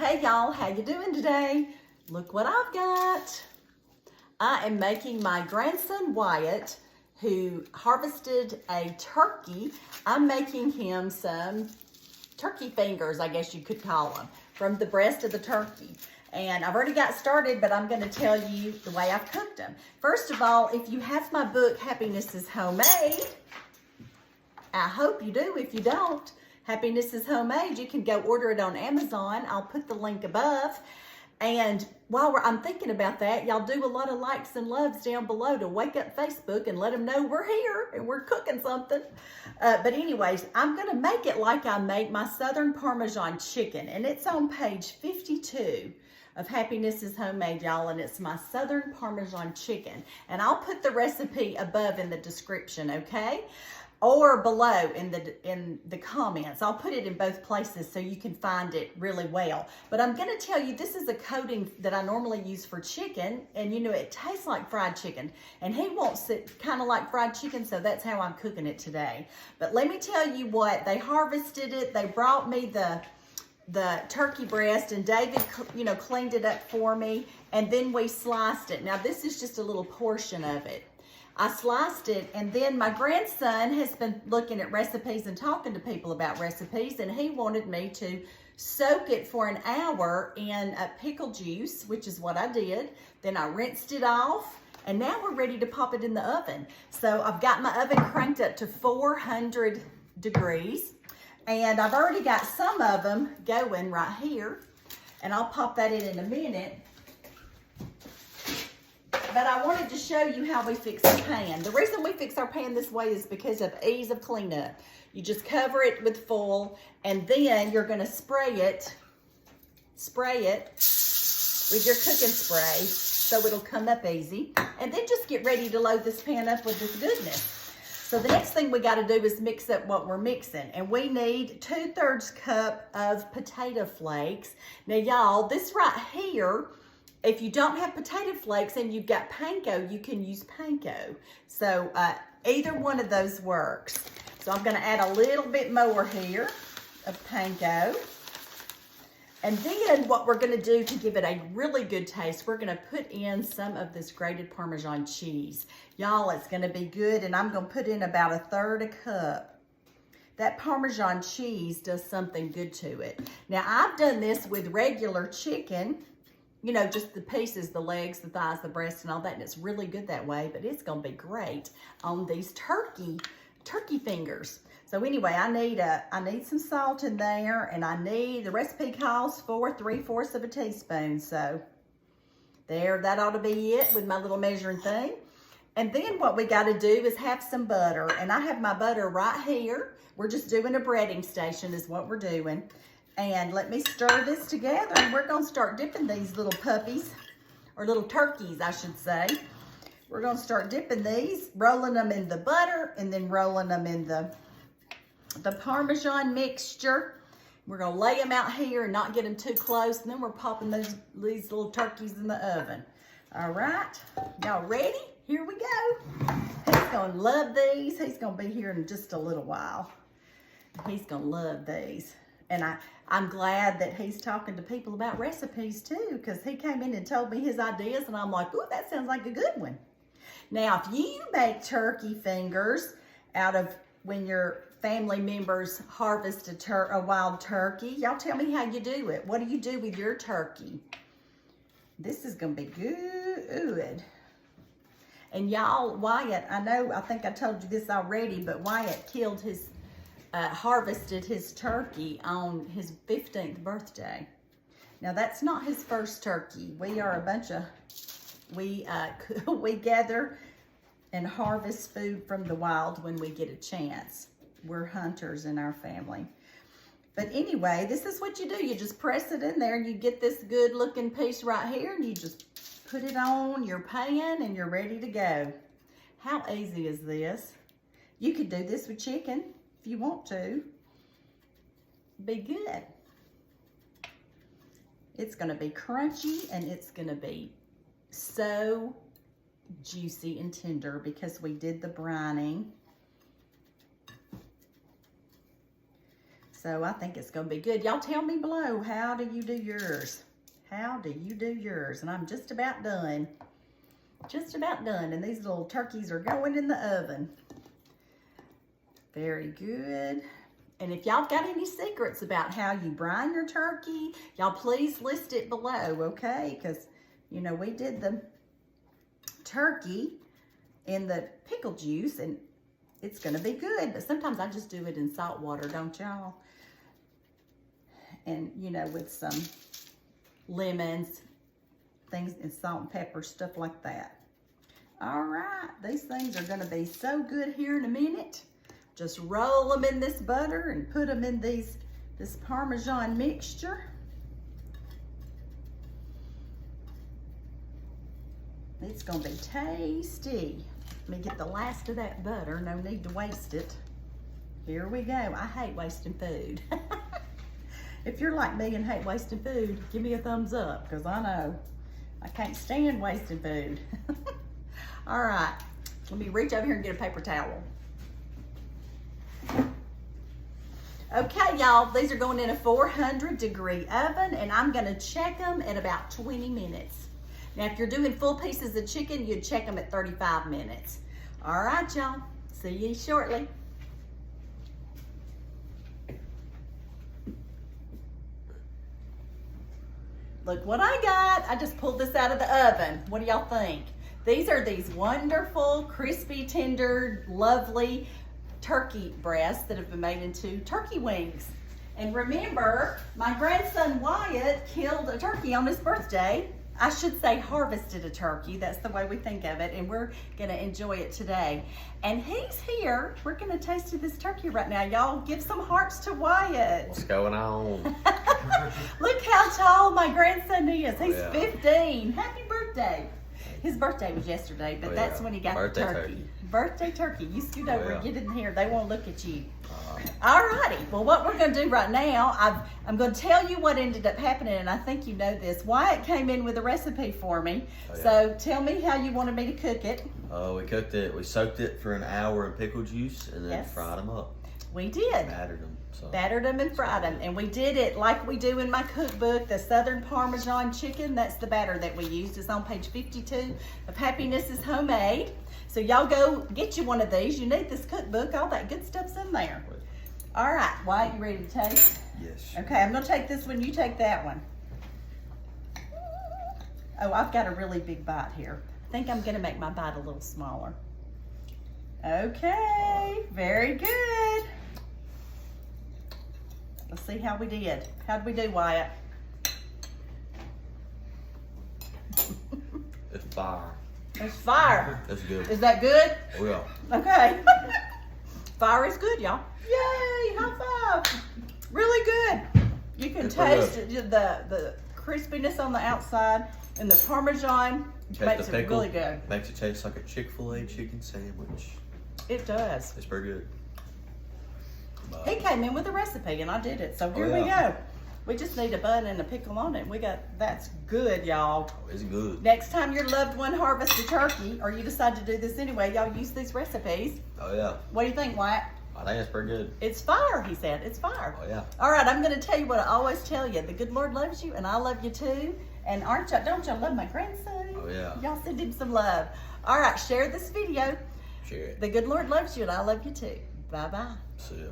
Hey y'all, how you doing today? Look what I've got. I am making my grandson Wyatt, who harvested a turkey. I'm making him some turkey fingers, I guess you could call them, from the breast of the turkey. And I've already got started, but I'm gonna tell you the way I've cooked them. First of all, if you have my book, Happiness is Homemade, I hope you do. If you don't, Happiness is Homemade, you can go order it on Amazon. I'll put the link above. And while I'm thinking about that, y'all do a lot of likes and loves down below to wake up Facebook and let them know we're here and we're cooking something. But anyways, I'm going to make it like I make my Southern Parmesan chicken. And it's on page 52 of Happiness is Homemade, y'all. And it's my Southern Parmesan chicken. And I'll put the recipe above in the description, okay? Or below in the comments. I'll put it in both places so you can find it really well. But I'm going to tell you, this is a coating that I normally use for chicken, and you know, it tastes like fried chicken. And he wants it kind of like fried chicken, so that's how I'm cooking it today. But let me tell you what, they harvested it. They brought me the turkey breast, and David, you know, cleaned it up for me, and then we sliced it. Now, this is just a little portion of it. I sliced it, and then my grandson has been looking at recipes and talking to people about recipes, and he wanted me to soak it for an hour in pickle juice, which is what I did. Then I rinsed it off, and now we're ready to pop it in the oven. So I've got my oven cranked up to 400 degrees, and I've already got some of them going right here, and I'll pop that in a minute. But I wanted to show you how we fix our pan. The reason we fix our pan this way is because of ease of cleanup. You just cover it with foil, and then you're gonna spray it with your cooking spray so it'll come up easy. And then just get ready to load this pan up with this goodness. So the next thing we gotta do is mix up what we're mixing. And we need 2/3 cup of potato flakes. Now y'all, this right here, if you don't have potato flakes and you've got panko, you can use panko. So either one of those works. So I'm gonna add a little bit more here of panko. And then what we're gonna do to give it a really good taste, we're gonna put in some of this grated Parmesan cheese. Y'all, it's gonna be good, and I'm gonna put in about 1/3 cup. That Parmesan cheese does something good to it. Now, I've done this with regular chicken, you know, just the pieces, the legs, the thighs, the breast, and all that, and it's really good that way, but it's gonna be great on these turkey fingers. So anyway, I need some salt in there, and the recipe calls for 3/4 of a teaspoon. So there, that ought to be it with my little measuring thing. And then what we gotta do is have some butter, and I have my butter right here. We're just doing a breading station is what we're doing. And let me stir this together, and we're gonna start dipping these little puppies, or little turkeys, I should say. We're gonna start dipping these, rolling them in the butter, and then rolling them in the Parmesan mixture. We're gonna lay them out here and not get them too close, and then we're popping these little turkeys in the oven. All right, y'all ready? Here we go. He's gonna love these. He's gonna be here in just a little while. He's gonna love these. And I'm glad that he's talking to people about recipes too, because he came in and told me his ideas, and I'm like, ooh, that sounds like a good one. Now, if you make turkey fingers out of when your family members harvest a wild turkey, y'all tell me how you do it. What do you do with your turkey? This is gonna be good. And y'all, Wyatt, I think I told you this already, but Wyatt harvested his turkey on his 15th birthday. Now, that's not his first turkey. We gather and harvest food from the wild when we get a chance. We're hunters in our family. But anyway, this is what you do. You just press it in there, and you get this good looking piece right here, and you just put it on your pan, and you're ready to go. How easy is this? You could do this with chicken if you want to. Be good. It's gonna be crunchy, and it's gonna be so juicy and tender because we did the brining. So I think it's gonna be good. Y'all tell me below, how do you do yours? How do you do yours? And I'm just about done. Just about done. And these little turkeys are going in the oven. Very good. And if y'all got any secrets about how you brine your turkey, y'all please list it below, okay? Because, you know, we did the turkey in the pickle juice, and it's gonna be good. But sometimes I just do it in salt water, don't y'all? And, you know, with some lemons, things, and salt and pepper, stuff like that. All right, these things are gonna be so good here in a minute. Just roll them in this butter and put them in this Parmesan mixture. It's gonna be tasty. Let me get the last of that butter, no need to waste it. Here we go. I hate wasting food. If you're like me and hate wasting food, give me a thumbs up, because I know I can't stand wasting food. All right, let me reach over here and get a paper towel. Okay, y'all, these are going in a 400-degree oven, and I'm gonna check them at about 20 minutes. Now, if you're doing full pieces of chicken, you'd check them at 35 minutes. All right, y'all, see you shortly. Look what I got. I just pulled this out of the oven. What do y'all think? These are these wonderful, crispy, tender, lovely turkey breasts that have been made into turkey wings. And remember, my grandson Wyatt killed a turkey on his birthday. I should say harvested a turkey. That's the way we think of it. And we're gonna enjoy it today. And he's here. We're gonna taste this turkey right now. Y'all give some hearts to Wyatt. What's going on? Look how tall my grandson is. He's 15. Happy birthday. His birthday was yesterday, but that's when he got the turkey. Birthday turkey. You scoot over and get in here. They won't look at you. All righty. Well, what we're going to do right now, I'm going to tell you what ended up happening, and I think you know this. Wyatt came in with a recipe for me. So tell me how you wanted me to cook it. We cooked it. We soaked it for an hour in pickle juice and then fried them up. We did. Battered them. So. Battered them and fried them. And we did it like we do in my cookbook, the Southern Parmesan chicken. That's the batter that we used. It's on page 52 of Happiness is Homemade. So y'all go get you one of these. You need this cookbook. All that good stuff's in there. All right, Wyatt, you ready to taste? Yes. Okay, I'm gonna take this one. You take that one. Oh, I've got a really big bite here. I think I'm gonna make my bite a little smaller. Okay, very good. Let's see how we did. How'd we do, Wyatt? It's fire. It's fire. That's good. Is that good? Oh, yeah. Okay. Fire is good, y'all. Yay, high five. Really good. You can taste the crispiness on the outside, and the Parmesan makes it really good. Makes it taste like a Chick-fil-A chicken sandwich. It does. It's pretty good. He came in with a recipe, and I did it. So here we go. We just need a bun and a pickle on it. That's good, y'all. Oh, it's good. Next time your loved one harvests a turkey, or you decide to do this anyway, y'all use these recipes. Oh, yeah. What do you think, Wyatt? I think it's pretty good. It's fire, he said. It's fire. Oh, yeah. All right, I'm going to tell you what I always tell you. The good Lord loves you, and I love you too. And don't y'all love my grandson? Oh, yeah. Y'all send him some love. All right, share this video. Share it. The good Lord loves you, and I love you too. Bye-bye. See ya.